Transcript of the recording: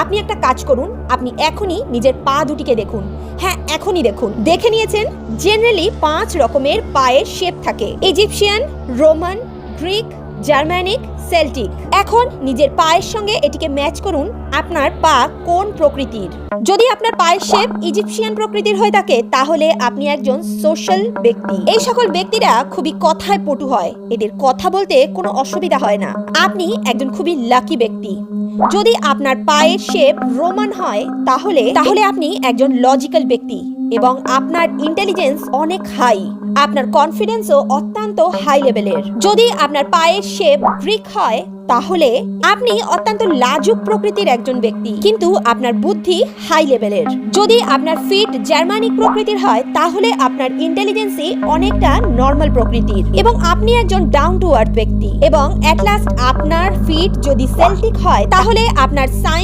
আপনি একটা কাজ করুন, আপনি এখনই নিজের পা দুটিকে দেখুন। হ্যাঁ, এখনই দেখুন। দেখে নিয়েছেন জেনারেলি 5 রকমের পায়ের শেপ থাকে: Egyptian, Roman, Greek, Germanic, Celtic. এখন নিজের পায়ের সঙ্গে এটিকে ম্যাচ করুন আপনার পা কোন প্রকৃতির। যদি আপনার পায়ের শেপ ইজিপশিয়ান প্রকৃতির হয়ে থাকে তাহলে আপনি একজন সোশ্যাল ব্যক্তি। এই সকল ব্যক্তিরা খুবই কথায় পটু হয়, এদের কথা বলতে কোনো অসুবিধা হয় না। আপনি একজন খুবই লাকি ব্যক্তি। যদি আপনার পায়ের শেপ রোমান হয় তাহলে আপনি একজন লজিক্যাল ব্যক্তি এবং আপনার ইন্টেলিজেন্স অনেক হাই। আপনার কনফিডেন্সও অত্যন্ত হাই লেভেলের। যদি আপনার পায়ের শেপ গ্রিক হয় তাহলে আপনি অত্যন্ত লাজুক প্রকৃতির একজন ব্যক্তি, কিন্তু আপনার বুদ্ধি হাই লেভেলের। যদি আপনার ফিট জার্মানিক প্রকৃতির হয় তাহলে আপনার ইন্টেলিজেন্সই অনেকটা নর্মাল প্রকৃতির এবং আপনি একজন ডাউন টু আর্থ ব্যক্তি। এবং এট লাস্ট আপনার ফিট যদি সেল্টিক হয় তাহলে আপনার সায়েন্স